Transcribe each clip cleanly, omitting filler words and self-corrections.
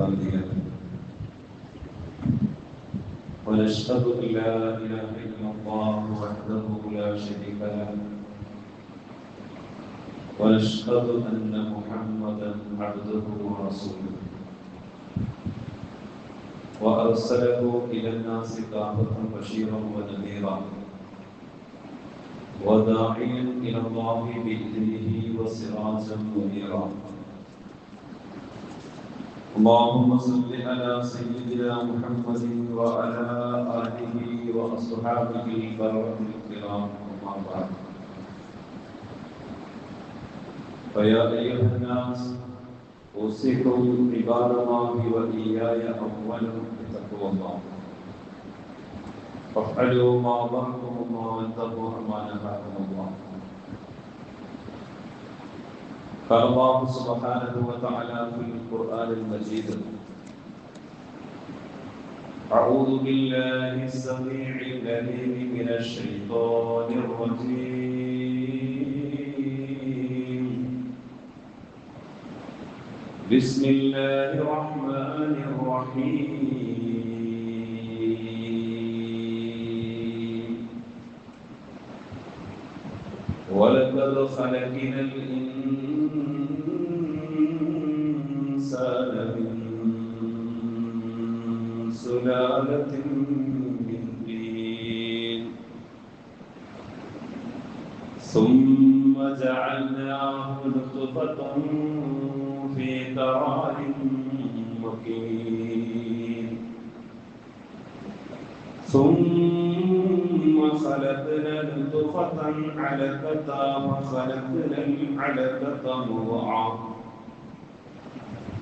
هادي له ونشهد أن لا إله إلا الله وحده لا شريك له ونشهد أن محمدا عبده ورسوله وأرسله إلى الناس كافة بشيرا ونذيرا وداعيا إلى الله بإذنه وسراجا منيرا. اللهم صل على سيدنا محمد وعلى آله وأصحابه البررة الكرام، أما بعد. فيا أيها الناس أوصيكم عباد الله وإياي أولا بتقوى الله، فافعلوا ما أمركم الله واتقوا ما نهاكم الله. قال الله سبحانه وتعالى في القرآن المجيد: أعوذ بالله السميع العليم من الشيطان الرجيم، بسم الله الرحمن الرحيم. ولقد خلقنا الإنسان من سلالة من طين ثم جعلناه نطفة في قرار مكين ثم خلقنا نطفة علقة وخلقنا العلقة مضغة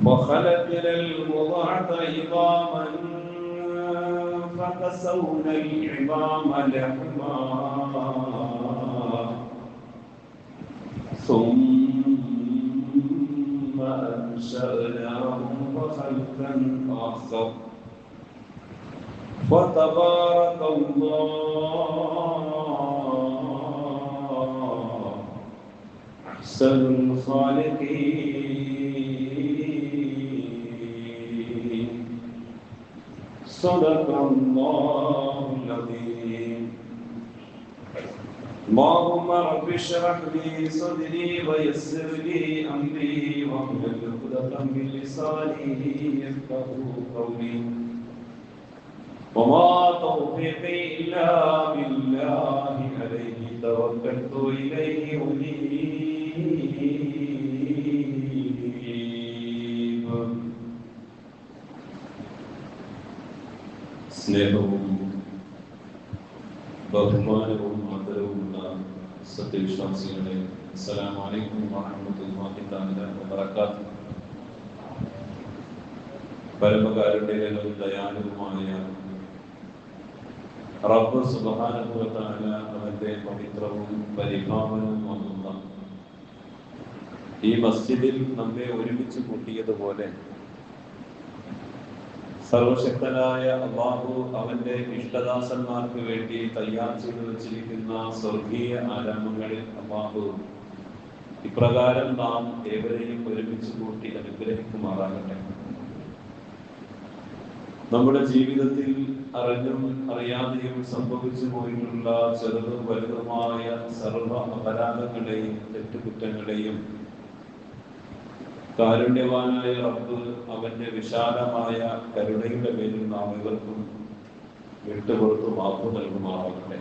وخلقنا المضغة عظاما فكسونا العظام لحما ثم أنشأناه خلقا آخر فتبارك الله أحسن الخالقين. صدق الله العظيم. اللهم رب اشرح لي صدري ويسر لي أمري واحلل عقدة من لساني يفقهوا قولي وما توفيقي إلا بالله عليه توكلت إليه أنيب. സ്നേഹവും ബഹുമാനവും ആദരവുമുള്ള സത്യവിശ്വാസികളെ, അസ്സലാമു അലൈക്കും വറഹ്മത്തുള്ളാഹി തആല വബറകാതുഹു. പരമകാരുണ്യവും ദയാലുവുമായ റബ്ബ് സുബ്ഹാനഹു വ തആല അവന്റെ പവിത്രവും പരിപാവനവുമാകുന്ന ഈ മസ്ജിദിൽ നമ്മെ ഒരുമിച്ച് കൂട്ടിയതുപോലെ സർവശക്തനായ അല്ലാഹു അവന്റെ ഇഷ്ടദാസന്മാർക്ക് വേണ്ടി തയ്യാർ ചെയ്തു വച്ചിരിക്കുന്ന സ്വർഗീയ ആരാമങ്ങളിൽ അല്ലാഹു ഇപ്രകാരം നാം ഏവരെയും ഒരുമിച്ച് കൂട്ടി അനുഗ്രഹിക്കുമാറാകട്ടെ. നമ്മുടെ ജീവിതത്തിൽ അറിഞ്ഞും അറിയാതെയും സംഭവിച്ചു പോയിട്ടുള്ള ചെറുതും വലുതുമായ സർവ അപരാധങ്ങളെയും തെറ്റുകുറ്റങ്ങളെയും കാരുണ്യവാനായ റബ്ബ് അവന്റെ വിശാലമായ കരുണയുടെ പേരിൽ നാം ഇവർക്കും വിട്ടുപുറത്തു മാപ്പ് നൽകുമാറാകട്ടെ.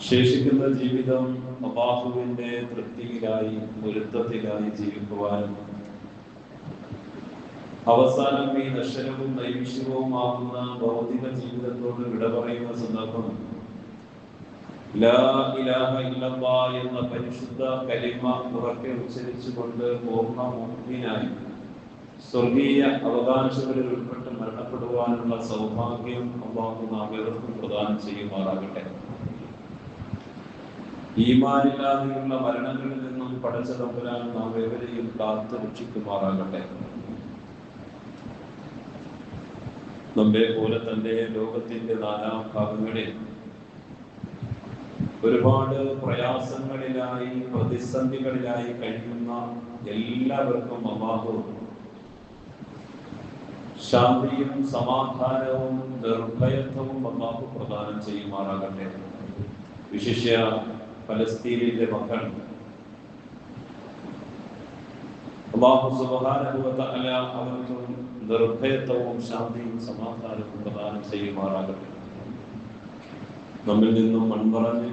ശേഷിക്കുന്ന ജീവിതം അല്ലാഹുവിന്റെ തൃപ്തിയിലായി പൊരുത്തത്തിലായി ജീവിക്കുവാനും അവസാനം ഈ നശ്വരവും നൈമിഷികവുമാകുന്ന ഭൗതിക ജീവിതത്തോട് വിട പറയുന്ന സന്ദർഭം ലാ ഇലാഹ ഇല്ലല്ലാഹ് എന്ന പരിശുദ്ധ കലിമ ഉറക്കെ ഉച്ചരിച്ചുകൊണ്ട് പൂർണ്ണ മുഅ്മിനായി സ്വർഗീയ അവകാശങ്ങളിൽ ഉൾപ്പെട്ട് മരണപ്പെടുവാനുള്ള സൗഭാഗ്യം അല്ലാഹു നാം ഏവർക്കും പ്രദാനം ചെയ്യുമാറാകട്ടെ. ഈമാനില്ലാതെയുള്ള മരണങ്ങളിൽ നിന്നും പടച്ച തമ്പുരാൻ നാം ഏവരെയും കാത്തു രക്ഷിക്കുമാറാകട്ടെ. നമ്മെ പോലെ തന്നെ ലോകത്തിന്റെ നാനാഭാഗങ്ങളിൽ ഒരുപാട് പ്രയാസങ്ങളിലായി പ്രതിസന്ധികളിലായി കഴിയുന്ന എല്ലാവർക്കും അല്ലാഹു ശാന്തിയും സമാധാനവും നിർഭയത്വവും അല്ലാഹു പ്രദാനം ചെയ്യുമാറാകട്ടെ. വിശിഷ്യ ഫലസ്തീനിലെ മക്കൾ അല്ലാഹു സുബ്ഹാനഹു വ തആല അവർക്ക് നിർഭയത്വവും ശാന്തിയും സമാധാനവും പ്രദാനം ചെയ്യുമാറാകട്ടെ. നമ്മിൽ നിന്നും മൺപറഞ്ഞ്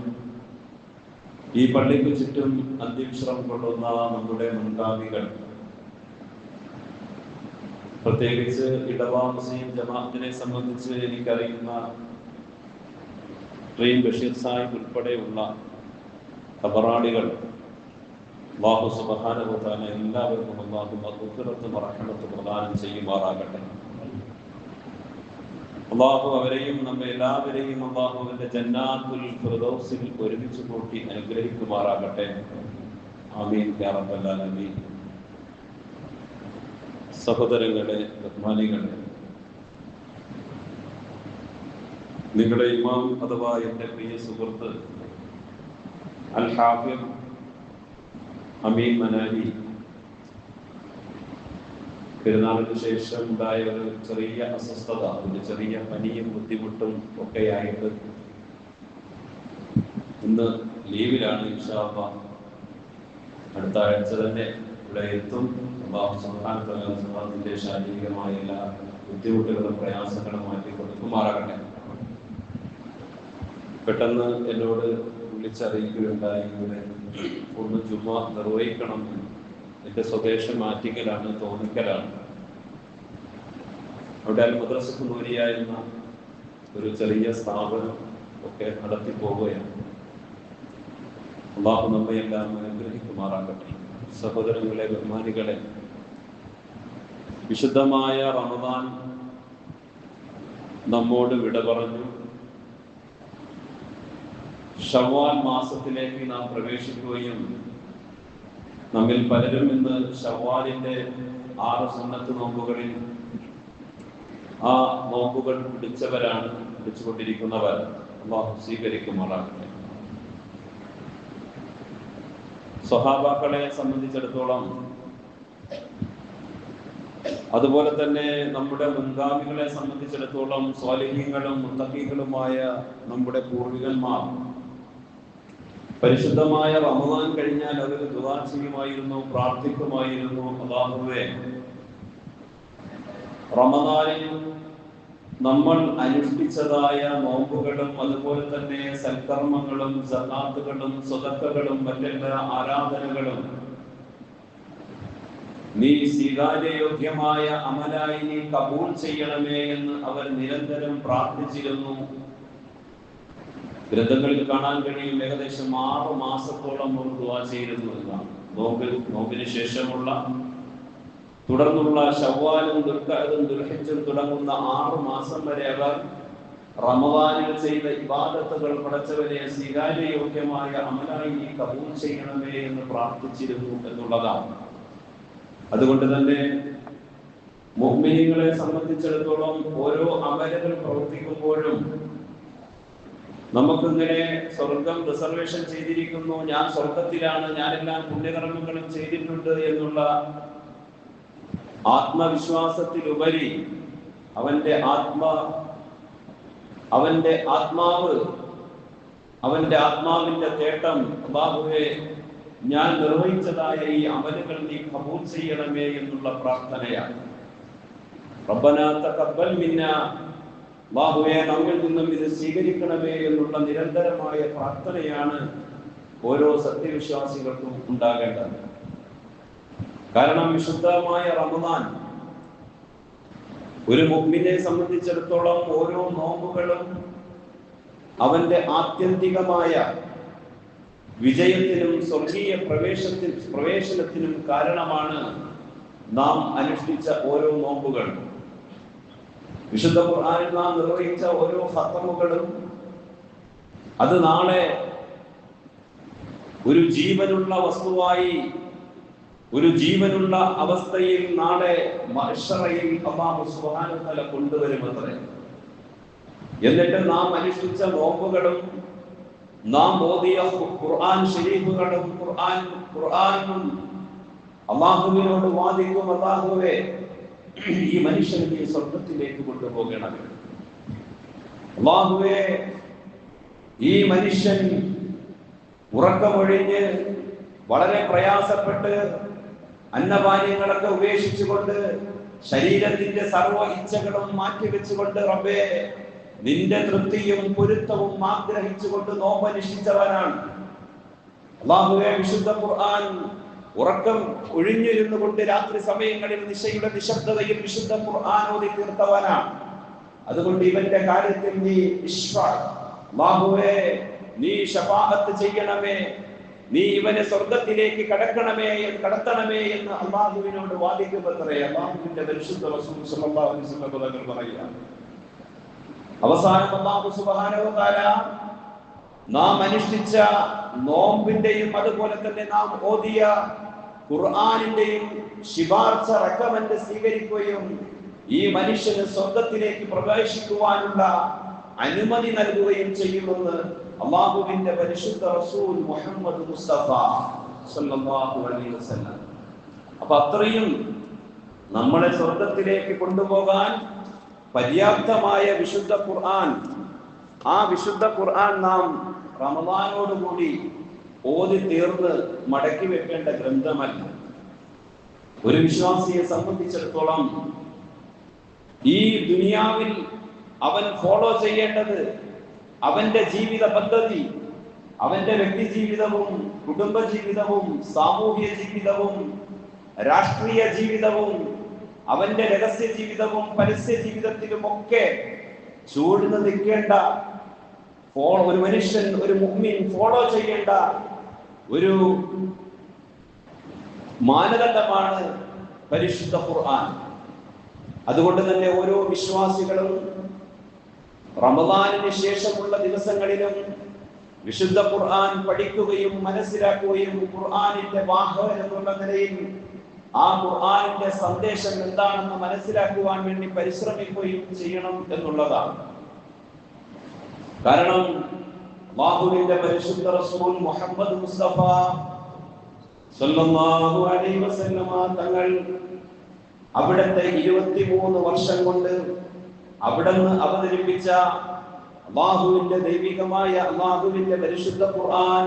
ഈ പള്ളിക്ക് ചുറ്റും അന്ത്യവിശ്രമം കൊള്ളുന്ന നമ്മുടെ മുൻഗാമികൾ, പ്രത്യേകിച്ച് ഇടവ മുസ്ലിം ജമാഅത്തിനെ സംബന്ധിച്ച് എനിക്കറിയുന്ന ബഷീർ സാഹിബ് ഉൾപ്പെടെയുള്ള ഖബറാളികൾ, അല്ലാഹു സുബ്ഹാനഹു വ തആല എല്ലാവർക്കും അല്ലാഹു മഗ്ഫിറത്തും റഹ്മത്തും പ്രദാനം ചെയ്യുമാറാകട്ടെ. അല്ലാഹു അവരെയും നമ്മെ എല്ലാവരെയും അല്ലാഹുവിന്റെ ജന്നാത്തുൽ ഫിർദൗസിൽ ഒരുമിച്ച് കൂട്ടി അനുഗ്രഹിക്കുമാറാകട്ടെ. ആമീൻ യാ റബ്ബൽ ആലമീൻ. സഹോദരങ്ങളെ, ബഹുമാനികളെ, നിങ്ങളുടെ ഇമാം അഥവാ എൻ്റെ പ്രിയ സുഹൃത്ത് അൽ ഹാഫിദ് അമീൻ മനാലി പെരുന്നാളിന് ശേഷം ഉണ്ടായ ഒരു ചെറിയ അസ്വസ്ഥത, ഒരു ചെറിയ പനിയും ബുദ്ധിമുട്ടും ഒക്കെയായിട്ട് ഇന്ന് ലീവിലാണ്. ഇൻഷാ അല്ലാഹ് അടുത്ത ആഴ്ച തന്നെ ഇവിടെ എത്തും. അല്ലാഹു സുബ്ഹാനഹു വ തആല ശാരീരികമായ എല്ലാ ബുദ്ധിമുട്ടുകളും പ്രയാസങ്ങളും മാറ്റി കൊടുക്കുമാറാകട്ടെ. പെട്ടെന്ന് എന്നോട് വിളിച്ചറിയിക്കുകയുണ്ടായി, ഇവിടെ ഒന്ന് ജുമാ നിർവഹിക്കണം. എൻ്റെ സ്വദേശം മാറ്റിക്കലാണ്, തോന്നിക്കലാണ്. അവിടെ അൽ മദ്രസത്ത് നൂരിയ എന്ന ഒരു ചെറിയ സ്ഥാപനം ഒക്കെ നടത്തി പോവുകയാണ്. അല്ലാഹു നമ്മയെല്ലാം അനുഗ്രഹിക്കുമാറാകട്ടെ. സഹോദരങ്ങളെ, ബഹുമാനികളെ, വിശുദ്ധമായ റമദാൻ നമ്മോട് വിട പറഞ്ഞു. ശവ്വാൽ മാസത്തിലേക്ക് നാം പ്രവേശിക്കുകയും നമ്മിൽ പലരും ഇന്ന് ശവ്വാലിന്റെ 6 സുന്നത്ത് നോമ്പുകളിൽ ആ നോമ്പുകൾ പിടിച്ചുകൊണ്ടിരിക്കുന്നവർ. അല്ലാഹു സ്വീകരിക്കുമാറാകട്ടെ. സ്വഹാബാക്കളെ സംബന്ധിച്ചിടത്തോളം, അതുപോലെ തന്നെ നമ്മുടെ മുൻഗാമികളെ സംബന്ധിച്ചിടത്തോളം, സ്വാലിഹീങ്ങളും മുത്തഖീകളുമായ നമ്മുടെ പൂർവികന്മാർ പരിശുദ്ധമായ റമദാൻ കഴിഞ്ഞാൽ അവർ ദുആ ചെയ്യുമായിരുന്നു, പ്രാർത്ഥിക്കുമായിരുന്നു. അല്ലാഹുവേ, റമദാനിൽ നമ്മൾ അനുഷ്ഠിച്ചതായ നോമ്പുകളും അതുപോലെ തന്നെ സൽക്കർമ്മങ്ങളും സകാത്തുകളും സ്വതക്കകളും മറ്റെല്ലാ ആരാധനകളും നീ സ്വീകാര്യയോഗ്യമായ അമലായി നീ കബൂൽ ചെയ്യണമേ എന്ന് അവർ നിരന്തരം പ്രാർത്ഥിച്ചിരുന്നു. ഗ്രന്ഥങ്ങളിൽ കാണാൻ കഴിയും, ഏകദേശം 6 മാസത്തോളം അവർ ദുആ ചെയ്തിരുന്നു എന്നാണ്. നോമ്പിന് ശേഷമുള്ള തുടർന്നുള്ള ശവ്വാലും ദുൽഖഅദും ദുൽഹിജ്ജും തുടങ്ങുന്ന 6 മാസം വരെ അവർ റമദാനിൽ ചെയ്ത ഇബാദത്തുകൾ പടച്ചവനെ സ്വീകാര്യയോഗ്യമായ അമലായി നീ കബൂൽ ചെയ്യണമേ എന്ന് പ്രാർത്ഥിച്ചിരുന്നു എന്നുള്ളതാണ്. അതുകൊണ്ട് തന്നെ മുഅ്മിനീങ്ങളെ സംബന്ധിച്ചിടത്തോളം ഓരോ അമലുകൾ പ്രവർത്തിക്കുമ്പോഴും നമുക്കിങ്ങനെ സ്വർഗം റിസർവേഷൻ ചെയ്തിരിക്കുന്നു, ഞാൻ സ്വർഗത്തിലാണ്, ഞാനെല്ലാം പുണ്യകർമ്മങ്ങളും ചെയ്തിട്ടുണ്ട് എന്നുള്ള ആത്മവിശ്വാസത്തിലുപരി അവന്റെ ആത്മാവിന്റെ തേട്ടം, അല്ലാഹുവേ, ഞാൻ നിർവഹിച്ചതായ ഈ അമലുകൾ നീ കബൂൽ ചെയ്യണമേ എന്നുള്ള പ്രാർത്ഥനയാണ്. റബ്ബനാ തഖബ്ബൽ മിന്നാ, അല്ലാഹുവേ, നമ്മിൽ നിന്നും ഇത് സ്വീകരിക്കണമേ എന്നുള്ള നിരന്തരമായ പ്രാർത്ഥനയാണ് ഓരോ സത്യവിശ്വാസികൾക്കും ഉണ്ടാകേണ്ടത്. കാരണം വിശുദ്ധമായ റമദാൻ ഒരു മുഅ്മിനെ സംബന്ധിച്ചിടത്തോളം ഓരോ നോമ്പുകളും അവന്റെ ആത്യന്തികമായ വിജയത്തിനും സ്വർഗീയ പ്രവേശനത്തിനും കാരണമാണ് നാം അനുഷ്ഠിച്ച ഓരോ നോമ്പുകൾ. വിശുദ്ധ ഖുർആനിൽ നാം നിർവഹിച്ച ഓരോ ഖത്മുകളും അത് നാളെ ഒരു ജീവനുള്ള വസ്തുവായി, ഒരു ജീവനുള്ള അവസ്ഥയിൽ നാളെ മഹ്ശറയിൽ അല്ലാഹു സുബ്ഹാനഹു വ തആല കൊണ്ടുവരുമത്രേ. എന്നിട്ട് നാം അനുഷ്ഠിച്ച നോമ്പുകളും നാം ഓതിയ ഖുർആൻ ശരീഫുകളും ഖുർആനും അല്ലാഹുവിനോട് വാദിക്കും, അല്ലാഹുവേ, ഈ മനുഷ്യനെ സ്വർഗത്തിലേക്ക് കൊണ്ടുപോകണം. അല്ലാഹുവേ, ഈ മനുഷ്യൻ ഉറക്കമൊഴിഞ്ഞ് വളരെ പ്രയാസപ്പെട്ട് അന്നപാനീയങ്ങളൊക്കെ ഉപേക്ഷിച്ചുകൊണ്ട് ശരീരത്തിന്റെ സർവ്വ ഇച്ഛകളും മാറ്റിവെച്ചുകൊണ്ട് റബ്ബേ നിന്റെ തൃപ്തിയും പൊരുത്തവും ആഗ്രഹിച്ചുകൊണ്ട് നോമ്പനുഷ്ഠിച്ചവനാണ്. അല്ലാഹുവേ, വിശുദ്ധ ഖുർആൻ ഉറക്കം ഒഴിഞ്ഞിരുന്നു കൊണ്ട് രാത്രി സമയങ്ങളിൽ നിശയുടെ നിശബ്ദതയിൽ വിശുദ്ധ ഖുർആൻ ഓതി തീർത്തവനാണ്. അതുകൊണ്ട് ഇവന്റെ കാര്യത്തിൽ നീ അല്ലാഹുവേ നീ ശഫാഅത്ത് ചെയ്യണമേ, നീ ഇവനെ സ്വർഗത്തിലേക്ക് കടത്തണമേ എന്ന് അല്ലാഹുവിനോട് വാദിക്കുമത്രേ അല്ലാഹുവിന്റെ പരിശുദ്ധ റസൂൽ സ്വല്ലല്ലാഹു അലൈഹി വസല്ലം തങ്ങൾ പറയുക. അവസാനം അല്ലാഹു സുബ്ഹാനഹു വ തആല നാം അനുഷ്ഠിച്ച നോമ്പിന്റെയും അതുപോലെ തന്നെ നാം ഓതിയ ഖുർആനിന്റെയും ശുപാർശ റെക്കമെൻഡ് സ്വീകരിക്കുകയും ഈ മനുഷ്യന് സ്വർഗത്തിലേക്ക് പ്രവേശിക്കുവാനുള്ള അനുമതി നൽകുകയും ചെയ്യുമെന്ന് അല്ലാഹുവിന്റെ പരിശുദ്ധ റസൂൽ മുഹമ്മദ് മുസ്തഫ സല്ലല്ലാഹു അലൈഹി വസല്ലം. അപ്പൊ അത്രയും നമ്മളെ സ്വർഗത്തിലേക്ക് കൊണ്ടുപോകാൻ പര്യാപ്തമായ വിശുദ്ധ ഖുർആൻ, ആ വിശുദ്ധ ഖുർആൻ നാം റമദാനോടുകൂടി ഓതി തീർന്ന് മടക്കി വെക്കേണ്ട ഗ്രന്ഥമല്ല. ഒരു വിശ്വാസിയെ സംബന്ധിച്ചിടത്തോളം ഈ ദുനിയാവിൽ അവൻ ഫോളോ ചെയ്യേണ്ടത് അവന്റെ ജീവിത പദ്ധതി, അവന്റെ വ്യക്തി ജീവിതവും കുടുംബ ജീവിതവും സാമൂഹ്യ ജീവിതവും രാഷ്ട്രീയ ജീവിതവും അവന്റെ രഹസ്യ ജീവിതവും പരസ്യ ജീവിതത്തിലുമൊക്കെ ചൂഴ്ന്നു നിൽക്കേണ്ട, ഒരു മനുഷ്യൻ, ഒരു മുഅ്മിൻ ഫോളോ ചെയ്യേണ്ട ഒരു മാനദണ്ഡമാണ് പരിശുദ്ധ ഖുർആൻ. അതുകൊണ്ട് തന്നെ ഓരോ വിശ്വാസികളും റമദാനിന് ശേഷമുള്ള ദിവസങ്ങളിലും വിശുദ്ധ ഖുർആൻ പഠിക്കുകയും മനസ്സിലാക്കുകയും ഖുർആനിന്റെ വാഹകൻ എന്നുള്ള നിലയിൽ ആ ഖുർആനിന്റെ സന്ദേശം എന്താണെന്ന് മനസ്സിലാക്കുവാൻ വേണ്ടി പരിശ്രമിക്കുകയും ചെയ്യണം എന്നുള്ളതാണ്. കാരണം അല്ലാഹുവിന്റെ പരിശുദ്ധ റസൂൽ മുഹമ്മദ് മുസ്തഫ സല്ലല്ലാഹു അലൈഹി വസല്ലമ തങ്ങൾ അവിടുത്തെ 23 വർഷം കൊണ്ട് അവിടുന്ന് അവതരിപ്പിച്ച അല്ലാഹുവിന്റെ ദൈവികമായ അല്ലാഹുവിന്റെ പരിശുദ്ധ ഖുർആൻ,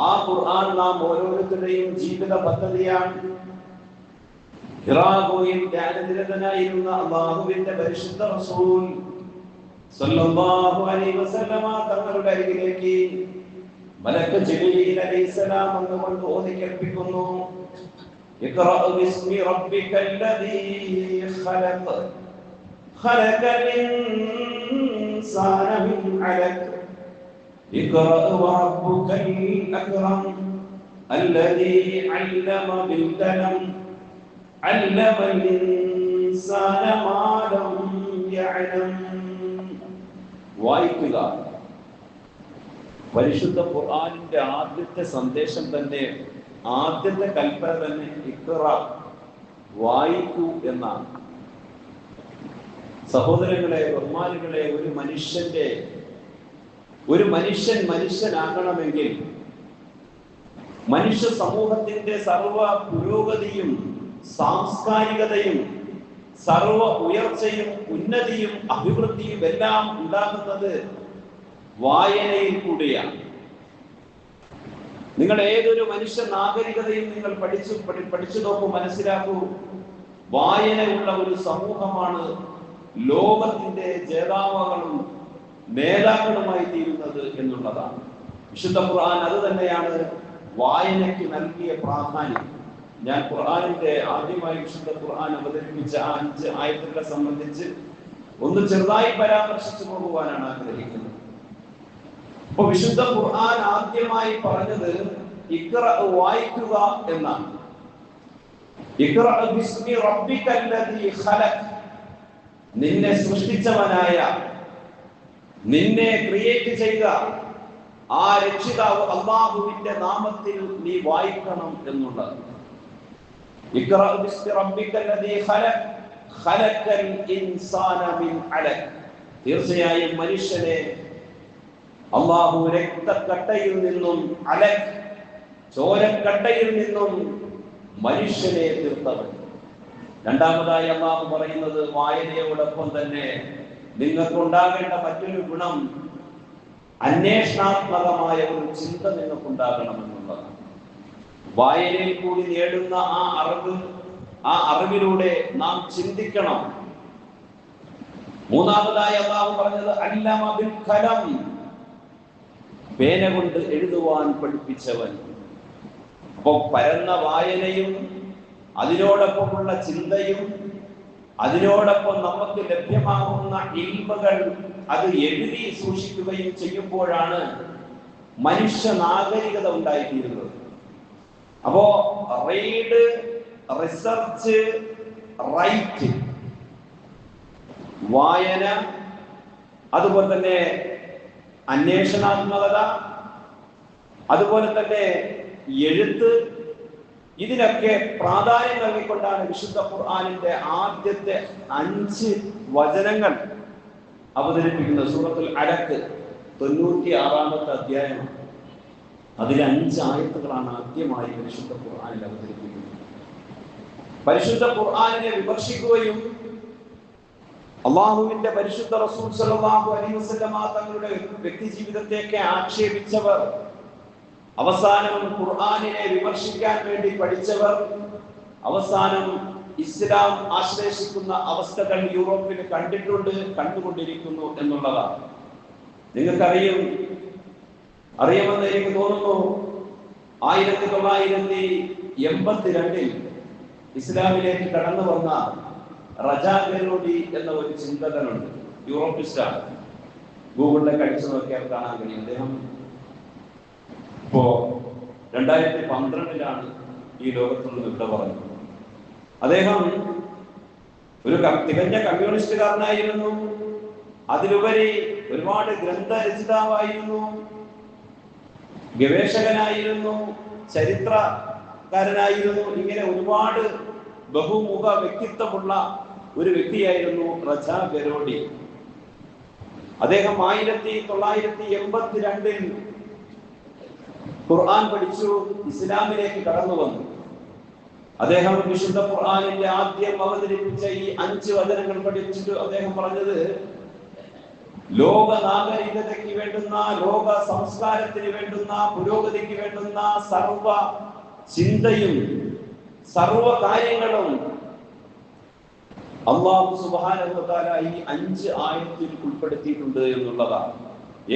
ആ ഖുർആൻ നാം ഓരോരുത്തരുടെയും ജീവിത പദ്ധതിയാണ്. ഹിറാഗോയിൽ ധ്യാനനിരതനായിരുന്ന അല്ലാഹുവിന്റെ പരിശുദ്ധ റസൂൽ സല്ലല്ലാഹു അലൈഹി വസല്ലമ തങ്ങളുടെ അരികിലേക്ക് മലക്ക് ജിബ്രീൽ അലൈഹിസ്സലാം വന്നുകൊണ്ട് ഓതി കേൾപ്പിക്കുന്നു, ഇഖ്റാ ബിസ്മി റബ്ബിക്കല്ലദീ ഖലഖ് ഖലഖൽ ഇൻസാന മിൻ അലഖ് ഇഖ്റാ വറബ്ബുക്കൽ അക്റം അല്ലദീ അല്ലമ ബിൽ ഖലം അല്ലമൽ ഇൻസാന മാ ലം യഅലം. വായിക്കുക. പരിശുദ്ധ ഖുർആനിന്റെ ആദ്യത്തെ സന്ദേശം തന്നെ, ആദ്യത്തെ കൽപ്പന തന്നെ ഇഖ്റ, വായിക്കൂ എന്നാണ്. സഹോദരങ്ങളെ, ബഹുമാനികളെ, ഒരു മനുഷ്യൻ മനുഷ്യനാകണമെങ്കിൽ മനുഷ്യ സമൂഹത്തിന്റെ സർവ പുരോഗതിയും സാംസ്കാരികതയും സർവ ഉയർച്ചയും ഉന്നതിയും അഭിവൃദ്ധിയും എല്ലാം ഉണ്ടാകുന്നത് വായനയിൽ കൂടിയാണ്. നിങ്ങൾ ഏതൊരു മനുഷ്യ നാഗരികതയും നിങ്ങൾ പഠിച്ചു നോക്കൂ, മനസ്സിലാക്കൂ. വായനയുള്ള ഒരു സമൂഹമാണ് ലോകത്തിന്റെ ജേതാവുകളും നേതാക്കളുമായി തീരുന്നത് എന്നുള്ളതാണ്. വിശുദ്ധ ഖുർആൻ അത് തന്നെയാണ് വായനയ്ക്ക് നൽകിയ പ്രാധാന്യം. ഞാൻ ഖുർആനിന്റെ ആദ്യമായി വിശുദ്ധ ഖുർആൻ അവതരിപ്പിച്ച 5 ആയത്തുകളെ സംബന്ധിച്ച് ഒന്ന് ചെറുതായി പരാമർശിച്ചു പോകുവാനാണ് ആഗ്രഹിക്കുന്നത്. അപ്പൊ വിശുദ്ധ ഖുർആൻ ആദ്യമായി പറഞ്ഞത് ഇഖ്റ, വായിക്കുക എന്നാണ്. ഇഖ്റ ബിസ്മി റബ്ബിക്കല്ലദീ ഖലഖ്, നിന്നെ സൃഷ്ടിച്ചവനായ, നിന്നെ ക്രിയേറ്റ് ചെയ്ത ആ രക്ഷിതാവ് അല്ലാഹുവിന്റെ നാമത്തിൽ നീ വായിക്കണം എന്നുള്ളത്. ഇഖ്റ ബിസ്മി റബ്ബിക്കല്ലദീ ഖലഖ് ഖലഖൽ ഇൻസാന മിൻ അലഖ്, തീർച്ചയായും മനുഷ്യനെ അല്ലാഹു രക്തക്കട്ടയിൽ നിന്നും, അലഖ് ചോരക്കട്ടയിൽ നിന്നും മനുഷ്യനെ തീർത്തവൻ. രണ്ടാമതായി അല്ലാഹു പറയുന്നത് വായനയോടൊപ്പം തന്നെ നിങ്ങൾക്കുണ്ടാകേണ്ട മറ്റൊരു ഗുണം അന്വേഷണാത്മകമായ ഒരു ചിന്ത നിങ്ങൾക്കുണ്ടാകണമെന്നുള്ളതാണ്. വായനയിൽ കൂടി നേടുന്ന ആ അറിവിലൂടെ നാം ചിന്തിക്കണം. മൂന്നാമതായി അല്ലാഹു പറഞ്ഞത് അല്ലമ ബിൽ ഖലം, പേന കൊണ്ട് എഴുതുവാൻ പഠിപ്പിച്ചവൻ. അപ്പോൾ പരന്ന വായനയും അതിനോടൊപ്പമുള്ള ചിന്തയും അതിനോടൊപ്പം നമുക്ക് ലഭ്യമാകുന്ന ഇൽമുകൾ അത് എഴുതി സൂക്ഷിക്കുകയും ചെയ്യുമ്പോഴാണ് മനുഷ്യ നാഗരികത ഉണ്ടായിത്തീരുന്നത്. അപ്പോ റീഡ്, റിസർച്ച്, റൈറ്റ്, വായന, അതുപോലെ തന്നെ അന്വേഷണാത്മകത, അതുപോലെ തന്നെ എഴുത്ത്, ഇതിനൊക്കെ പ്രാധാന്യം നൽകിക്കൊണ്ടാണ് വിശുദ്ധ ഖുർആനിന്റെ ആദ്യത്തെ 5 വചനങ്ങൾ അവതരിപ്പിക്കുന്നത്. സൂറത്തുൽ അലഖ് 96-ാമത്തെ അധ്യായമാണ്. അതിലെ 5 ആയത്തുകളാണ് ആദ്യമായി പരിശുദ്ധ ഖുർആനിൽ അവതരിപ്പിക്കുന്നത്. പരിശുദ്ധ ഖുർആനിനെ വിമർശിക്കുകയും അള്ളാഹുവിന്റെ പരിശുദ്ധ റസൂൽ സ്വല്ലല്ലാഹു അലൈഹി വസല്ലമ തങ്ങളുടെ വ്യക്തി ജീവിതത്തെയൊക്കെ ആക്ഷേപിച്ചവർ, അവസാനം ഖുർആനിനെ വിമർശിക്കാൻ വേണ്ടി പഠിച്ചവർ, അവസാനം ഇസ്ലാം ആശ്ലേഷിക്കുന്ന അവസ്ഥകൾ യൂറോപ്പിൽ കണ്ടുകൊണ്ടിരിക്കുന്നു എന്നുള്ളതാണ്. അറിയുമെന്ന് എനിക്ക് തോന്നുന്നു, 1982 ഇസ്ലാമിലേക്ക് കടന്നു വന്ന റജാ ഗെലോഡി എന്ന ഒരു ചിന്തകനുണ്ട്, യൂറോപ്പിസ്റ്റാണ്. ഗൂഗിളിലേക്ക് അടിച്ചു നോക്കിയാൽ കാണാൻ കഴിയും. അദ്ദേഹം ഇപ്പോ 2012 ഈ ലോകത്തിൽ നിന്ന് വിട പറഞ്ഞത്. അദ്ദേഹം ഒരു തികഞ്ഞ കമ്മ്യൂണിസ്റ്റുകാരനായിരുന്നു. അതിലുപരി ഒരുപാട് ഗ്രന്ഥരചിതാവായിരുന്നു, ഗവേഷകനായിരുന്നു, ചരിത്രകാരനായിരുന്നു. ഇങ്ങനെ ഒരുപാട് ബഹുമുഖ വ്യക്തിത്വമുള്ള ഒരു വ്യക്തിയായിരുന്നു റജാ ഗെലോഡി. അദ്ദേഹം 1982 ഖുർആൻ പഠിച്ചു, ഇസ്ലാമിലേക്ക് കടന്നു വന്നു. അദ്ദേഹം വിശുദ്ധ ഖുർആനിന്റെ ആദ്യം അവതരിപ്പിച്ച ഈ 5 വചനങ്ങൾ പഠിച്ചിട്ട് അദ്ദേഹം പറഞ്ഞത്, ലോക നാഗരികതയ്ക്ക് വേണ്ടുന്ന, ലോക സംസ്കാരത്തിന് വേണ്ടുന്ന, പുരോഗതിക്ക് വേണ്ടുന്ന സർവ ചിന്തയും സർവ കാര്യങ്ങളും അല്ലാഹു സുബ്ഹാനഹു വ തആല ഈ 5 ആയത്തിൽ ഉൾപ്പെടുത്തിയിട്ടുണ്ട് എന്നുള്ളതാണ്.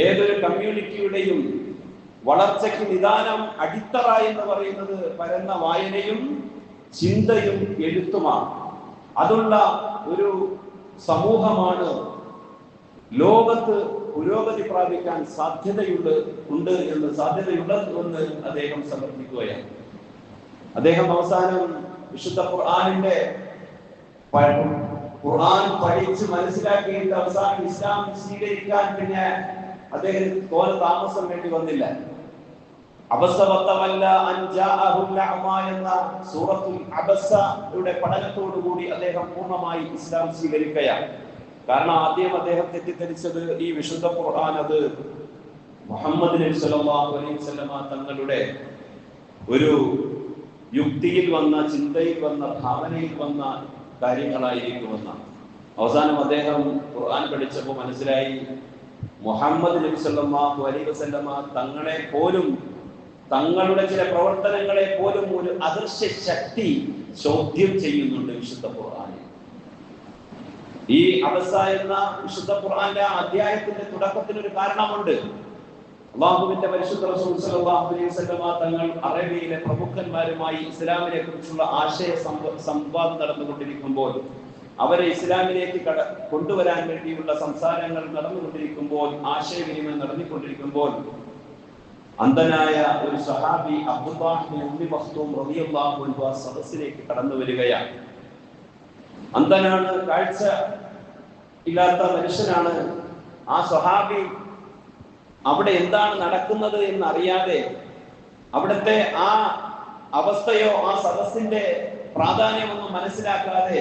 ഏതൊരു കമ്മ്യൂണിറ്റിയുടെയും വളർച്ചയ്ക്ക് നിദാനം, അടിത്തറ എന്ന് പറയുന്നത് പരന്ന വായനയും ചിന്തയും എഴുത്തുമാണ്. അതുള്ള ഒരു സമൂഹമാണ് ലോകത്ത് പുരോഗതി പ്രാപിക്കാൻ സാധ്യതയുള്ളതെന്ന് അദ്ദേഹം സമർത്ഥിക്കുകയാണ്. അദ്ദേഹം അവസാനം വിശുദ്ധ ഖുർആൻ പഠിച്ച് മനസ്സിലാക്കിയിട്ട് അവസാനം ഇസ്ലാം സ്വീകരിക്കാൻ പിന്നെ അദ്ദേഹത്തിന് തോന താമസം വേണ്ടി വന്നില്ല. എന്ന സൂറത്തുൽ അബസയുടെ പഠനത്തോടുകൂടി അദ്ദേഹം പൂർണ്ണമായി ഇസ്ലാം സ്വീകരിക്കുകയാണ്. കാരണം ആദ്യം അദ്ദേഹം തെറ്റിദ്ധരിച്ചത് ഈ വിശുദ്ധ ഖുർആൻ അത് മുഹമ്മദ് നബി സല്ലല്ലാഹു അലൈഹി വസല്ലമ തങ്ങളുടെ ഒരു യുക്തിയിൽ വന്ന, ചിന്തയിൽ വന്ന, ഭാവനയിൽ വന്ന കാര്യങ്ങളായിരിക്കുമെന്നാണ്. അവസാനം അദ്ദേഹം ഖുർആൻ പഠിച്ചപ്പോൾ മനസ്സിലായി, മുഹമ്മദ് നബി സല്ലല്ലാഹു അലൈഹി വസല്ലമ തങ്ങളെ പോലും, തങ്ങളുടെ ചില പ്രവർത്തനങ്ങളെ പോലും ഒരു അദൃശ്യ ശക്തി ചോദ്യം ചെയ്യുന്നുണ്ട് വിശുദ്ധ ഖുർആനിൽ. ഈ അബസ എന്ന വിശുദ്ധ ഖുർആന്റെ അധ്യായത്തിന്റെ തുടക്കത്തിന് ഒരു കാരണമുണ്ട്. അല്ലാഹുവിന്റെ പരിശുദ്ധ റസൂൽ സ്വല്ലല്ലാഹു അലൈഹി വസല്ലമ തങ്ങൾ അറേബ്യയിലെ പ്രമുഖന്മാരുമായി ഇസ്ലാമിനെ കുറിച്ചുള്ള ആശയ സംവാദം നടന്നുകൊണ്ടിരിക്കുമ്പോൾ, അവരെ ഇസ്ലാമിലേക്ക് കൊണ്ടുവരാൻ വേണ്ടിയുള്ള സംസാരങ്ങൾ നടന്നുകൊണ്ടിരിക്കുമ്പോൾ, ആശയവിനിമയം നടന്നുകൊണ്ടിരിക്കുമ്പോൾ, അന്ധനായ ഒരു സഹാബി അബ്ദുല്ലാഹ് ഇബ്നു ഉമ്മി മഖ്തൂം റളിയല്ലാഹു അൻഹു സദസ്സിലേക്ക് കടന്നു വരികയാണ്. അന്ധനാണ്, കാഴ്ച ഇല്ലാത്ത മനുഷ്യനാണ്. ആ സഹാബി അവിടെ എന്താണ് നടക്കുന്നത് എന്നറിയാതെ, അവിടുത്തെ ആ അവസ്ഥയോ ആ സദസ്സിന്റെ പ്രാധാന്യമൊന്നും മനസ്സിലാക്കാതെ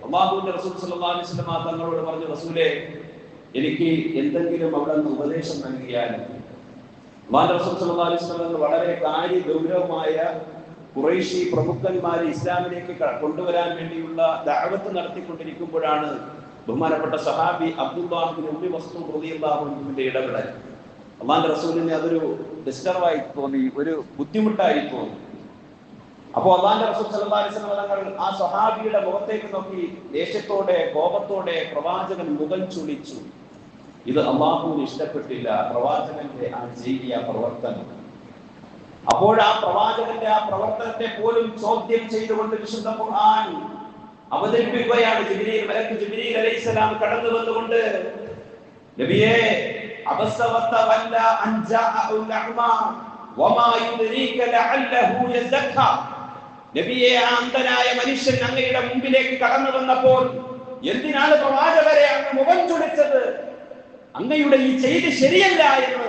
അല്ലാഹുവിന്റെ റസൂൽ സ്വല്ലല്ലാഹു അലൈഹി വസല്ലം തങ്ങളോട് പറഞ്ഞു, റസൂലേ, എനിക്ക് എന്തെങ്കിലും അവിടെ നിന്ന് ഉപദേശം നൽകിയാൽ. അല്ലാഹുവിന്റെ റസൂൽ സ്വല്ലല്ലാഹു അലൈഹി വസല്ലം വളരെ ഗൗരവമായ ഖുറൈശി പ്രമുഖന്മാർ ഇസ്ലാമിലേക്ക് കൊണ്ടുവരാൻ വേണ്ടിയുള്ള ദഅവത്ത് നടത്തിക്കൊണ്ടിരിക്കുമ്പോഴാണ് ബഹുമാനപ്പെട്ട സഹാബി അബ്ദുല്ലാഹ് ബിൻ ഉമ്മി മസ്ഊദ് റളിയല്ലാഹു അൻഹുവിന്റെ ഇടപെടൽ. അല്ലാഹുവിന്റെ റസൂലിനെ അതൊരു ഡിസ്റ്റർബായി തോന്നി, ഒരു ബുദ്ധിമുട്ടായി തോന്നി. അപ്പോൾ അല്ലാഹുവിന്റെ റസൂൽ സല്ലല്ലാഹു അലൈഹി വസല്ലം തങ്ങൾ ആ സഹാബിയുടെ മുഖത്തേക്ക് നോക്കി ദേഷ്യത്തോടെ കോപത്തോടെ പ്രവാചകൻ മുഖം ചുളിച്ചു. ഇത് അല്ലാഹുവിന് ഇഷ്ടപ്പെട്ടില്ല, പ്രവാചകന്റെ ആ ചെയ്തിയ പ്രവർത്തനം. അപ്പോൾ ആ പ്രവാചകന്റെ ആ പ്രവർത്തനത്തെ പോലും ചോദ്യം ചെയ്തുകൊണ്ട് വിശുദ്ധ ഖുർആൻ അവതരിപ്പിക്കുകയാണ്. മലക്ക് ജിബ്രീൽ അലൈഹിസ്സലാം കടന്നു വന്നുകൊണ്ട് നബിയേ അബസ വതവല്ല അൻ ജാഅഉൽ അഅ്മ വമാ യുദ്രീക ലഅല്ലഹു യസക്ക. നബിയേ ആ അന്ധനായ മനുഷ്യൻ അങ്ങയുടെ മുമ്പിലേക്ക് കടന്നു വന്നപ്പോൾ എന്തിനാണ് പ്രവാചകരെ അങ്ങ് മുഖം ചുളിച്ചത്? അങ്ങയുടെ ഈ ചെയ്തി ശരിയല്ല എന്ന്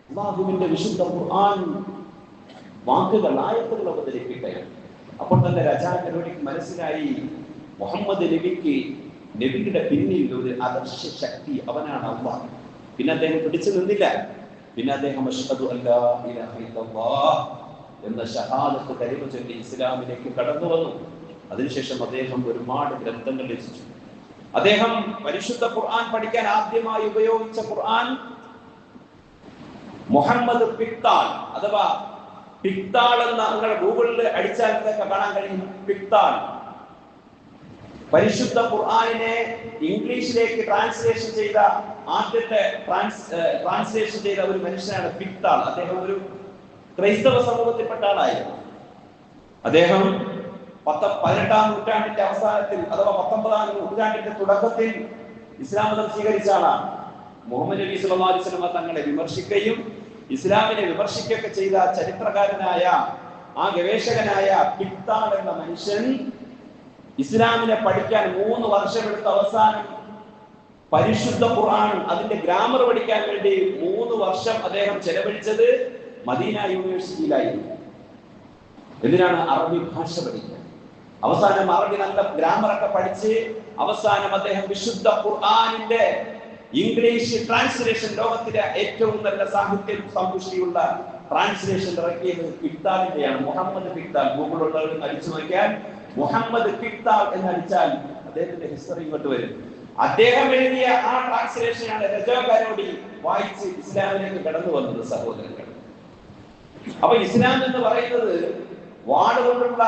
അല്ലാഹുവിന്റെ വിശുദ്ധ ഖുർആൻ വാക്കുകൾ ആയത്തുകൾ അവതരിപ്പിക്കുകയാണ്. അപ്പോൾ തന്നെ രാജാക്കന്മാർക്ക് മനസ്സിലായി മുഹമ്മദ് നബിയുടെ പിന്നിൽ ഒരു അദർശ ശക്തി അവനാണ് അല്ലാഹ്. പിന്നെ അദ്ദേഹം പിടിച്ചു നിന്നില്ല. പിന്നെ അദ്ദേഹം അശ്ഹദു അല്ലാ ഇലാഹ ഇല്ലല്ലാഹ് എന്ന ഷഹാദത്ത് കലിമ ചൊല്ലി ഇസ്ലാമിലേക്ക് കടന്നു വന്നു. അതിനുശേഷം അദ്ദേഹം ഒരുപാട് ഗ്രന്ഥങ്ങൾ രചിച്ചു. അദ്ദേഹം പരിശുദ്ധ ഖുർആൻ പഠിക്കാൻ ആദ്യമായി ഉപയോഗിച്ച ഖുർആൻ മുഹമ്മദ് പിക്താൾ അഥവാ പിക്താൾ എന്ന നിങ്ങൾ ഗൂഗിളിൽ അടിച്ചാൽ കാണാൻ കഴിയും. പിക്താൾ പരിശുദ്ധ ഖുർആനിനെ ഇംഗ്ലീഷിലേക്ക് ട്രാൻസ്ലേഷൻ ചെയ്ത ആദ്യത്തെ ട്രാൻസ്ലേഷൻ ചെയ്ത ഒരു മനുഷ്യനാണ് പിക്താൾ. അദ്ദേഹം ഒരു ക്രൈസ്തവ സമൂഹത്തിൽപ്പെട്ട ആളായിരുന്നു. അദ്ദേഹം 18-ാം നൂറ്റാണ്ടിന്റെ അവസാനത്തിൽ അഥവാ 19-ാം നൂറ്റാണ്ടിന്റെ തുടക്കത്തിൽ ഇസ്ലാം മതം സ്വീകരിച്ച ആളാണ്. മുഹമ്മദ് നബി സല്ലല്ലാഹു അലൈഹി വസല്ലം തങ്ങളെ വിമർശിക്കുകയും ഇസ്ലാമിനെ വിമർശിക്കുകയൊക്കെ ചെയ്ത ചരിത്രകാരനായ ആ ഗവേഷകനായ പിക്താൾ എന്ന മനുഷ്യൻ ഇസ്ലാമിനെ പഠിക്കാൻ 3 വർഷമെടുത്ത അവസാനം പരിശുദ്ധ ഖുർആൻ അതിന്റെ ഗ്രാമർ പഠിക്കാൻ വേണ്ടി 3 വർഷം അദ്ദേഹം ചെലവഴിച്ചത് മദീന യൂണിവേഴ്സിറ്റിയിലായിരുന്നു. എന്തിനാണ്? അറബി ഭാഷ പഠിക്കാൻ. അവസാനം അറബി നല്ല ഗ്രാമറൊക്കെ പഠിച്ച് അവസാനം അദ്ദേഹം വിശുദ്ധ ഖുർആനിന്റെ ഇംഗ്ലീഷ് ട്രാൻസ്ലേഷൻ, ലോകത്തിലെ ഏറ്റവും നല്ല സാഹിത്യ സമ്പുഷ്ടിയുള്ള ട്രാൻസ്ലേഷൻ ഇറക്കിയത് പിക്താളിന്റെയാണ്. മുഹമ്മദ് പിക്താൾ. ഗൂഗിളുള്ളവർ അടിച്ചു നോക്കിയാൽ മുഹമ്മദ് പിക്താൾ എന്നടിച്ചാൽ അദ്ദേഹത്തിന്റെ ഹിസ്റ്ററി ഇങ്ങോട്ട് വരും. അദ്ദേഹം എഴുതിയ ആ ട്രാൻസ്ലേഷനാണ് രജോകാരോടി വായിച്ച് ഇസ്ലാമിലേക്ക് കടന്നു വന്നത് സഹോദരങ്ങൾ. അപ്പൊ ഇസ്ലാം എന്ന് പറയുന്നത് വാടുകൊണ്ടുള്ള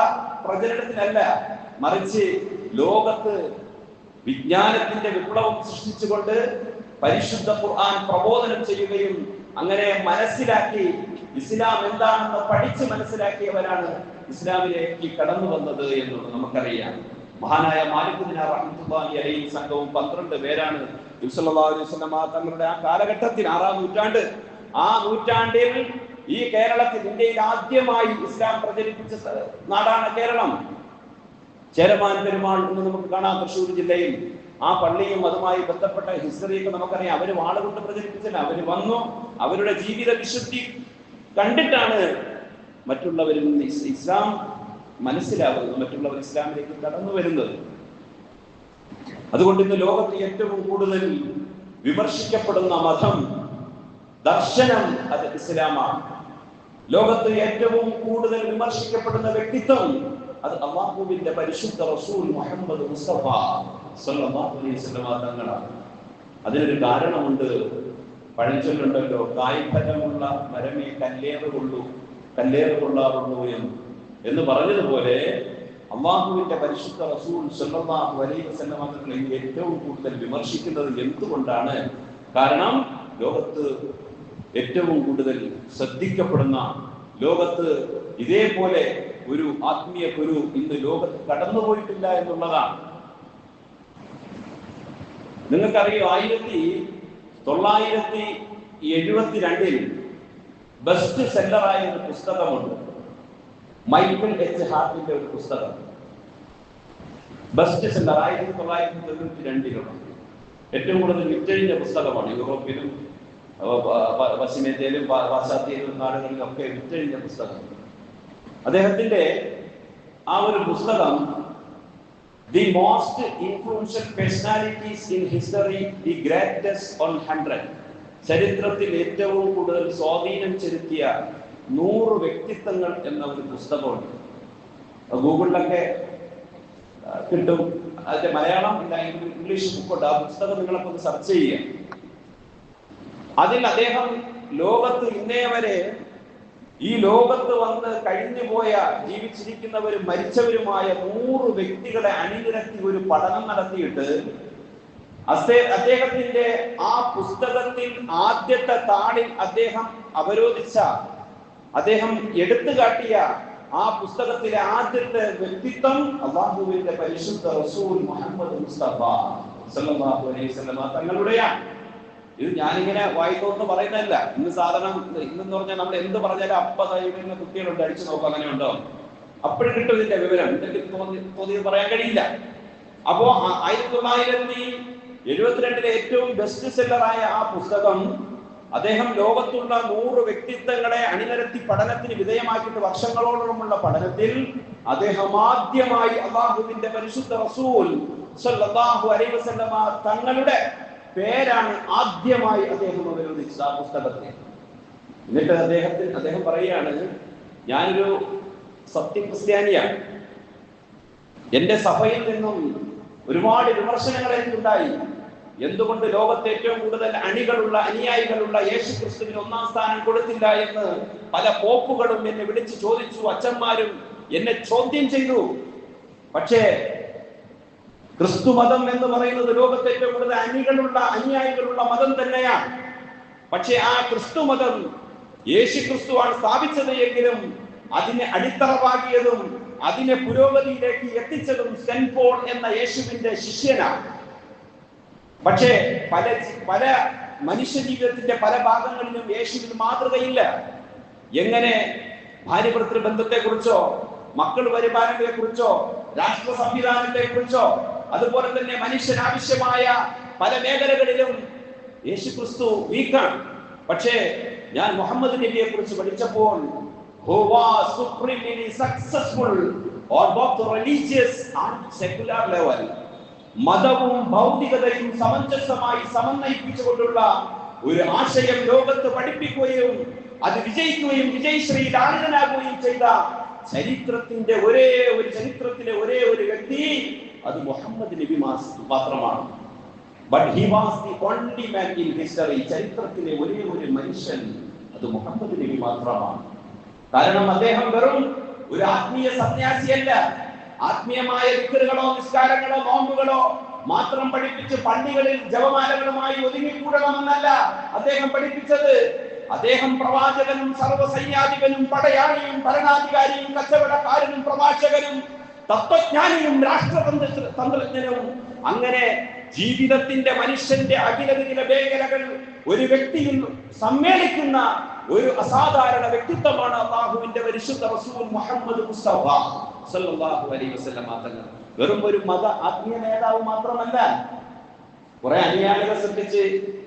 പ്രചരണത്തിനല്ല, മറിച്ച് ലോകത്ത് വിജ്ഞാനത്തിന്റെ വിപ്ലവം സൃഷ്ടിച്ചുകൊണ്ട് പരിശുദ്ധ ഖുർആൻ പ്രബോധനം ചെയ്യുകയും അങ്ങനെ മനസ്സിലാക്കി ഇസ്ലാം എന്താണെന്ന് പഠിച്ച് മനസ്സിലാക്കിയവരാണ് ഇസ്ലാമിലേക്ക് കടന്നു വന്നത് എന്നുള്ളത് നമുക്കറിയാം. മഹാനായ മാലിക് ദിനാർ റഹ്മത്തുള്ളാഹി അലൈഹി സംഘവും 12 പേരാണ് നബി സല്ലല്ലാഹു അലൈഹി വസല്ലം തങ്ങളുടെ ആ കാലഘട്ടത്തിൽ 6-ാം നൂറ്റാണ്ട്, ആ നൂറ്റാണ്ടിൽ ഈ കേരളത്തിൽ, ഇന്ത്യയിൽ ആദ്യമായി ഇസ്ലാം പ്രചരിപ്പിച്ച നാടാണ് കേരളം. ചേരമാൻ പെരുമാൾ എന്ന് നമുക്ക് കാണാം തൃശ്ശൂർ ജില്ലയിൽ. ആ പള്ളിയും അതുമായി ബന്ധപ്പെട്ട ഹിസ്റ്ററിയൊക്കെ നമുക്കറിയാം. അവര് വാളുകൊണ്ട് പ്രചരിപ്പിച്ചില്ല. അവര് വന്നു, അവരുടെ ജീവിത വിശുദ്ധി കണ്ടിട്ടാണ് മറ്റുള്ളവരിൽ നിന്ന് ഇസ്ലാം മനസ്സിലാവുന്നത്, മറ്റുള്ളവർ ഇസ്ലാമിലേക്ക് കടന്നു വരുന്നത്. അതുകൊണ്ട് ഇന്ന് ലോകത്ത് ഏറ്റവും കൂടുതൽ വിമർശിക്കപ്പെടുന്ന മതം, ദർശനം അത് ഇസ്ലാമാണ്. ലോകത്ത് ഏറ്റവും കൂടുതൽ വിമർശിക്കപ്പെടുന്ന വ്യക്തിത്വം അത് അല്ലാഹുവിന്റെ പരിശുദ്ധ റസൂൽ മുഹമ്മദ് മുസ്തഫ സല്ലല്ലാഹു അലൈഹി വസല്ലം തങ്ങളാണ്. അതിനൊരു കാരണമുണ്ട്. പഴഞ്ചൊല്ലുണ്ടല്ലോ, കായ്ഫലമുള്ള മരമേ കല്ലേറ് കൊള്ളാറുള്ളൂ എന്ന് പറഞ്ഞതുപോലെ അല്ലാഹുവിന്റെ പരിശുദ്ധ റസൂൽ സല്ലല്ലാഹു അലൈഹി വസല്ലം തങ്ങളെ ഏറ്റവും കൂടുതൽ വിമർശിക്കുന്നത് എന്തുകൊണ്ടാണ്? കാരണം ലോകത്ത് ഏറ്റവും കൂടുതൽ ശ്രദ്ധിക്കപ്പെടുന്ന, ലോകത്ത് ഇതേപോലെ ഒരു ആത്മീയ ഗുരു ഇന്ന് ലോകത്ത് കടന്നുപോയിട്ടില്ല എന്നുള്ളതാണ്. നിങ്ങൾക്കറിയോ, 1972 ബെസ്റ്റ് സെല്ലറായ ഒരു പുസ്തകമുണ്ട്. മൈക്കിൾ എച്ച് ഹാർട്ടിന്റെ ഒരു പുസ്തകം ബെസ്റ്റ് സെല്ലർ 1992 ഏറ്റവും കൂടുതൽ വിറ്റഴിഞ്ഞ പുസ്തകമാണ്. യൂറോപ്പിലും പശ്ചിമേഷ്യയിലും പാശ്ചാത്യ നാടുകളിലൊക്കെ വിറ്റഴിഞ്ഞ പുസ്തകം. അദ്ദേഹത്തിന്റെ ആ ഒരു പുസ്തകം the most influential personalities in history, the greatest on 100, ചരിത്രത്തിൽ ഏറ്റവും കൂടുതൽ സ്വാധീനം ചെലുത്തിയ 100 വ്യക്തിത്വങ്ങൾ എന്ന ഒരു പുസ്തകമുണ്ട്. ഗൂഗിളിലൊക്കെ കിട്ടും. അതിന്റെ മലയാളം ഇംഗ്ലീഷ് ബുക്കുണ്ട്. ആ പുസ്തകം നിങ്ങളൊക്കെ ഒന്ന് സെർച്ച് ചെയ്യുക. അതിൽ അദ്ദേഹം ലോകത്ത് ഇന്നേ വരെ ഈ ലോകത്ത് വന്ന് കഴിഞ്ഞുപോയ ജീവിച്ചിരിക്കുന്നവരും മരിച്ചവരുമായ 100 വ്യക്തികളെ അണിനിരത്തി ഒരു പഠനം നടത്തിയിട്ട് അദ്ദേഹത്തിന്റെ ആ പുസ്തകത്തിൽ ആദ്യത്തെ താളിൽ അദ്ദേഹം അവരോധിച്ച, അദ്ദേഹം എടുത്തു കാട്ടിയ ആ പുസ്തകത്തിലെ ആദ്യത്തെ വ്യക്തിത്വം അല്ലാഹുവിന്റെ പരിശുദ്ധ റസൂൽ മുഹമ്മദ് മുസ്തഫ സല്ലല്ലാഹു അലൈഹി വസല്ലം തങ്ങളുടെയാണ്. ഇത് ഞാനിങ്ങനെ വായിത്തോന്ന് പറയുന്നതല്ല. ഇന്നെന്ന് പറഞ്ഞാൽ നമ്മൾ എന്ത് പറഞ്ഞാലും അപ്പതായിരുന്ന കുട്ടികളുണ്ട്, അടിച്ചു നോക്കുക, അങ്ങനെ ഉണ്ടോ? അപ്പോഴും കിട്ടും ഇതിന്റെ വിവരം. എന്തെങ്കിലും തോന്നിയത് പറയാൻ കഴിയില്ല. അപ്പോ 1972 ഏറ്റവും ബെസ്റ്റ് സെല്ലറായ ആ പുസ്തകം അദ്ദേഹം ലോകത്തുള്ള 100 വ്യക്തിത്വങ്ങളെ അണിനിരത്തി പഠനത്തിന് വിധേയമാക്കിയിട്ട് വർഷങ്ങളോളമുള്ള പഠനത്തിൽ അദ്ദേഹം ആദ്യമായി അല്ലാഹുവിന്റെ പരിശുദ്ധ റസൂൽ സല്ലല്ലാഹു അലൈഹി വസല്ലമ തങ്ങളുടെ പേരാണ് ആദ്യമായി അദ്ദേഹം അവരോധിച്ചത് ആ പുസ്തകത്തിൽ. എന്നിട്ട് അദ്ദേഹം പറയുകയാണ്, ഞാനൊരു സത്യക്രിസ്ത്യാനിയാണ്. എന്റെ സഭയിൽ നിന്നും ഒരുപാട് വിമർശനങ്ങൾ എനിക്കുണ്ടായി. എന്തുകൊണ്ട് ലോകത്തെ ഏറ്റവും കൂടുതൽ അനുയായികളുള്ള യേശു ക്രിസ്തുവിന് 1-ാം സ്ഥാനം കൊടുത്തില്ല എന്ന് പല പോപ്പുകളും എന്നെ വിളിച്ചു ചോദിച്ചു. അച്ഛന്മാരും എന്നെ ചോദ്യം ചെയ്തു. പക്ഷേ ക്രിസ്തു മതം എന്ന് പറയുന്നത് ലോകത്തെ ഏറ്റവും കൂടുതൽ അനുയായികളുള്ള മതം തന്നെയാണ്. പക്ഷെ ആ ക്രിസ്തു മതം യേശു ക്രിസ്തുവാണ് സ്ഥാപിച്ചത് എങ്കിലും അതിനെ അടിത്തറവാക്കിയതും അതിനെ പുരോഗതിയിലേക്ക് എത്തിച്ചതും സെന്റ് പോൾ എന്ന യേശുവിന്റെ ശിഷ്യനാണ്. പക്ഷേ പല മനുഷ്യ ജീവിതത്തിന്റെ പല ഭാഗങ്ങളിലും യേശുവിന് മാതൃകയില്ല. എങ്ങനെ ഭാര്യ-ഭർത്തൃ ബന്ധത്തെ കുറിച്ചോ മക്കൾ പരിപാലനത്തെ കുറിച്ചോ രാഷ്ട്ര സംവിധാനത്തെ കുറിച്ചോ അതുപോലെ തന്നെ മനുഷ്യനാവശ്യമായ പല മേഖലകളിലും യേശു ക്രിസ്തു വീക്കാണ്. പക്ഷേ ഞാൻ മുഹമ്മദ് നബിയെ കുറിച്ച് പഠിച്ചപ്പോൾ who was supremely successful on both religious and secular level, മതവും ഭൗതികതയും സമഞ്ജസമായി സമന്വയിപ്പിച്ചുകൊണ്ടുള്ള ഒരു ആശയം ലോകത്ത് പഠിപ്പിക്കുകയും അത് വിജയിക്കുകയും വിജയശ്രീ ലാളിതനാകുകയും ചെയ്ത ചരിത്രത്തിലെ ഒരേ ഒരു വ്യക്തി അത് മുഹമ്മദ് നബി മാത്രമാണ്. But he was the only man in history. ചരിത്രത്തിലെ ഒരേ ഒരു മനുഷ്യൻ അത് മുഹമ്മദ് നബി മാത്രമാണ്. കാരണം അദ്ദേഹം വെറും ഒരു ആത്മീയ സന്യാസിയല്ല. ആത്മീയമായ ദിക്റുകളോ നിസ്കാരങ്ങളോ നോമ്പുകളോ മാത്രം പഠിപ്പിച്ച് പള്ളികളിൽ ജപമാലകളുമായി ഒതുങ്ങിക്കൂടണമെന്നല്ല അദ്ദേഹം പഠിപ്പിച്ചത്. അദ്ദേഹം പ്രവാചകനും സർവ്വസൈന്യാധിപനും പടയാളിയും ഭരണാധികാരിയും കച്ചവടക്കാരനും പ്രഭാഷകനും തത്വജ്ഞാനിയും രാഷ്ട്രതന്ത്രജ്ഞനും അങ്ങനെ ജീവിതത്തിന്റെ മനുഷ്യന്റെ അഖിലവിധില മേഖലകൾ ഒരു വ്യക്തിയിൽ സമ്മേളിക്കുന്ന ഒരു അസാധാരണ വ്യക്തിത്വമാണ് അല്ലാഹുവിന്റെ പരിശുദ്ധ റസൂൽ മുഹമ്മദ് മുസ്തഫ സല്ലല്ലാഹു അലൈഹി വസല്ലം തങ്ങൾ. വെറും ഒരു ആത്മീയ നേതാവ് മാത്രമല്ല, കുറെ അനുയായികളെ ശ്രദ്ധിച്ച്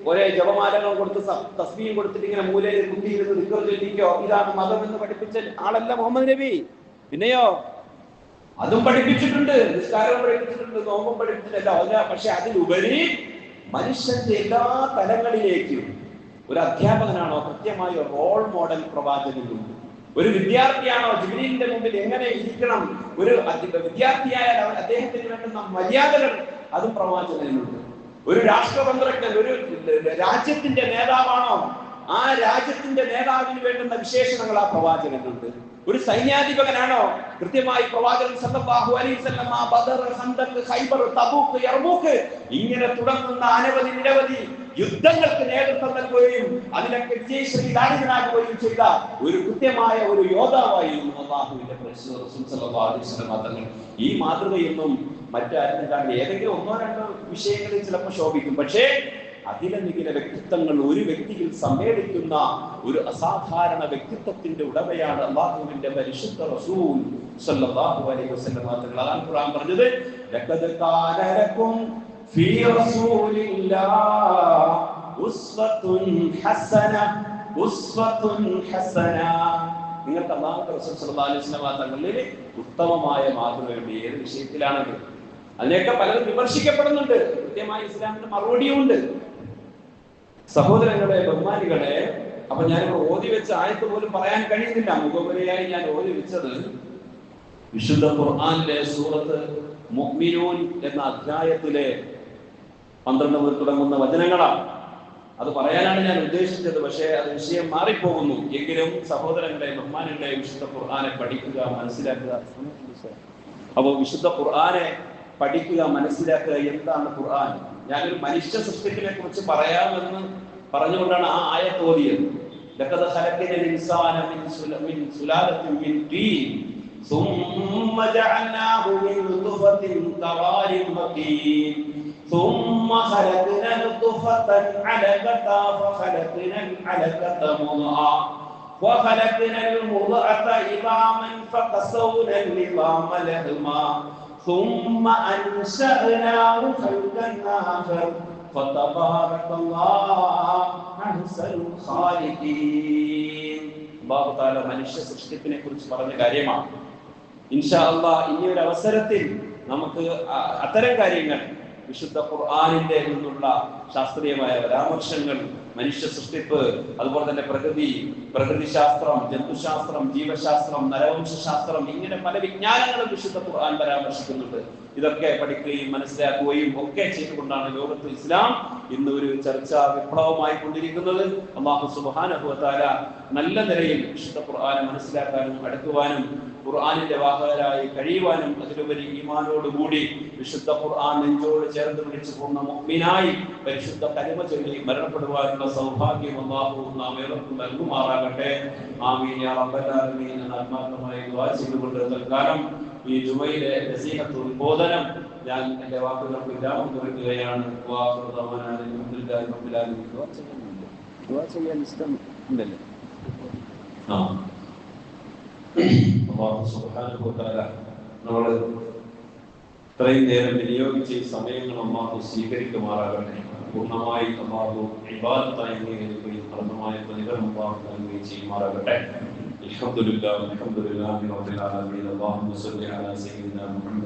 ഒരേ ജപമാലകൾ കൊടുത്ത് തസ്ബീഹ് കൊടുത്തിട്ട് ഇങ്ങനെ മൂലയിൽ കുത്തിയിരുന്ന് ദിക്ർ ചൊല്ലിക്കോ ഇതാണ് മതം എന്ന് പഠിപ്പിച്ച ആളല്ല മുഹമ്മദ് നബി. പിന്നെയോ അതും പഠിപ്പിച്ചിട്ടുണ്ട്, നിസ്കാരവും പഠിപ്പിച്ചിട്ടുണ്ട്, നോമ്പും പഠിപ്പിച്ചിട്ടില്ല. പക്ഷെ അതിലുപരി മനുഷ്യന്റെ എല്ലാ തലങ്ങളിലേക്കും ഒരു അധ്യാപകനാണോ കൃത്യമായ റോൾ മോഡൽ പ്രവാചകനുണ്ട്. ഒരു വിദ്യാർത്ഥിയാണോ ജിബ്രീലിന്റെ മുമ്പിൽ എങ്ങനെ ഇരിക്കണം, ഒരു വിദ്യാർത്ഥിയായാൽ അദ്ദേഹത്തിന് വേണ്ടുന്ന മര്യാദകൾ അതും പ്രവാചകനുണ്ട്. ഒരു രാഷ്ട്രതന്ത്രജ്ഞൻ ഒരു രാജ്യത്തിന്റെ നേതാവാണോ ആ രാജ്യത്തിന്റെ നേതാവിന് വേണ്ടുന്ന വിശേഷണങ്ങൾ ആ പ്രവാചകനുണ്ട്. ഒരു സൈന്യാധിപകനാണോ കൃത്യമായി പ്രവാചകൻ സല്ലല്ലാഹു അലൈഹി വസല്ലം ബദർ, ഖന്തഖ്, ഖൈബർ, തബൂക്ക്, യർമൂക്ക് ഇങ്ങനെ തുടങ്ങുന്ന നിരവധി യുദ്ധങ്ങൾക്ക് നേതൃത്വം നൽകുകയും അതിലൊക്കെ വിജയശ്രീ ലാളിതനാകുകയും ചെയ്ത ഒരു കൃത്യമായ ഒരു യോദ്ധാവായിരുന്നു അല്ലാഹുവിന്റെ പരിശുദ്ധ റസൂൽ സല്ലല്ലാഹു അലൈഹി വസല്ലം തങ്ങൾ. ഈ മാതൃകയൊന്നും മറ്റാരും കാണില്ല. ഏതെങ്കിലും 1-2 വിഷയങ്ങളിൽ ചിലപ്പോൾ ശോഭിക്കും. പക്ഷേ അഖിലനിഖില വ്യക്തിത്വങ്ങൾ ഒരു വ്യക്തിയിൽ സമ്മേളിക്കുന്ന ഒരു അസാധാരണ വ്യക്തിത്വത്തിന്റെ ഉടമയാണ് അല്ലാഹുവിന്റെ പരിശുദ്ധ റസൂൽ സല്ലല്ലാഹു അലൈഹി വസല്ലം തങ്ങൾ. അതാണ് ഖുർആൻ പറഞ്ഞത്, ലഖദ് കാന ലക്കും ഫീ റസൂലില്ലാഹി ഉസ്വത്തുൻ ഹസന. നിങ്ങൾക്ക് അല്ലാഹുവിന്റെ റസൂൽ സല്ലല്ലാഹു അലൈഹി വസല്ലം തങ്ങളിൽ ഉത്തമമായ മാതൃകയുണ്ട്. ഏത് വിഷയത്തിലാണെങ്കിലും അതിനെയൊക്കെ പലരും വിമർശിക്കപ്പെടുന്നുണ്ട്. കൃത്യമായ ഇസ്ലാമിന്റെ മറുപടിയുണ്ട്. സഹോദരങ്ങളെ, ബഹുമാനികളെ, അപ്പൊ ഞാൻ ഓതി വെച്ച ആയത്ത് പോലും പറയാൻ കഴിയുന്നില്ല. മുഖമുരയായി ഞാൻ ഓതി വെച്ചത് വിശുദ്ധ ഖുർആനിലെ സൂറത്ത് മുഅ്മിനൂൻ എന്ന അധ്യായത്തിലെ 12 മുതൽ തുടങ്ങുന്ന വചനങ്ങളാണ്. അത് പറയാനാണ് ഞാൻ ഉദ്ദേശിച്ചത്. പക്ഷേ അത് വിഷയം മാറിപ്പോകുന്നു. എങ്കിലും സഹോദരങ്ങളെ, ബഹുമാനങ്ങളെ, വിശുദ്ധ ഖുർആനെ പഠിക്കുക, മനസ്സിലാക്കുക. അപ്പോൾ വിശുദ്ധ ഖുർആനെ പഠിക്കുക, മനസ്സിലാക്കുക. എന്താണ് ഖുർആൻ? ഞാനൊരു മനുഷ്യ സൃഷ്ടിപ്പിനെ കുറിച്ച് പറയാമെന്ന് പറഞ്ഞുകൊണ്ടാണ് ആ ആയത്ത് ഓതിയത്. ലഖദ് ഖലഖനൽ ഇൻസാന മിൻ സുലാലത്തിൻ മിൻ തീൻ ثم جعلناه من نطفة قرار مكين ثم خلقنا نطفة علقة فخلقنا العلقة مضغة وخلقنا المضغة عظاما فقسونا العظام لحما ثم أنشأناه خلقا آخر فتبارك الله أحسن الخالقين. അല്ലാഹു തആല മനുഷ്യ സൃഷ്ടിപ്പിനെ കുറിച്ച് പറഞ്ഞ കാര്യമാണ്. ഇൻഷാ അല്ലാഹ് ഇനി ഒരു അവസരത്തിൽ നമുക്ക് അത്തരം കാര്യങ്ങൾ വിശുദ്ധ ഖുർആനിന്റെ നിന്നുള്ള ശാസ്ത്രീയമായ പരാമർശങ്ങൾ, മനുഷ്യ സൃഷ്ടിപ്പ്, അതുപോലെ തന്നെ പ്രകൃതിശാസ്ത്രം, ജന്തുശാസ്ത്രം, ജീവശാസ്ത്രം, നരവംശാസ്ത്രം, ഇങ്ങനെ പല വിജ്ഞാനങ്ങളും വിശുദ്ധ ഖുർആൻ പരാമർശിക്കുന്നുണ്ട്. ഇതൊക്കെ പഠിക്കുകയും മനസ്സിലാക്കുകയും ഒക്കെ ചെയ്തുകൊണ്ടാണ് ലോകത്ത് ഇസ്ലാം ഇന്ന് ഒരു ചർച്ചാ വിപ്ലവമായി കൊണ്ടിരിക്കുന്നത്. അല്ലാഹു സുബ്ഹാനഹു വ തആല നല്ല നിലയിൽ വിശുദ്ധ ഖുർആനെ മനസ്സിലാക്കാനും അടുക്കുവാനും ഖുർആനിന്റെ വാഹകരായി കഴിയുവാനും അതിലുപരി ഈമാനോടുകൂടി വിശുദ്ധ ഖുർആൻ നെഞ്ചോട് ചേർന്ന് പിടിച്ച് പൂർണ്ണ മുഅ്മിനായി പരിശുദ്ധ കലിമ ചൊല്ലി മരണപ്പെടുവാനുള്ള സൗഭാഗ്യം അല്ലാഹു നാം ഏവർക്കും നൽകുമാറാകട്ടെ. ആമീൻ യാ റബ്ബൽ ആലമീൻ. ആത്മാർത്ഥമായി ദുആ ചെയ്തുകൊണ്ട് തൽക്കാലം ഈ ജുമയിലെ നസീഹത്ത് ഉദ്ബോധനം ഞാൻ എന്റെ വാക്കുകൾക്ക് വിരാമം കുറിക്കുകയാണ്. ദുആ ചെയ്യാൻ ഇഷ്ടം ഉണ്ടല്ലോ. അല്ലാഹു സുബ്ഹാനഹു വ തആല നമ്മൾ ഇത്രയും നേരം വിനിയോഗിച്ച ഈ സമയങ്ങൾ അല്ലാഹു സ്വീകരിക്കുമാറാകട്ടെ. പൂർണ്ണമായി അല്ലാഹു ഇബാദത്തായി അംഗീകരിക്കുകയും പൂർണ്ണമായ പ്രതിഫലം അല്ലാഹു നൽകുകയും ചെയ്യുമാറാകട്ടെ. الحمد لله والحمد لله رب العالمين. اللهم صل على سيدنا محمد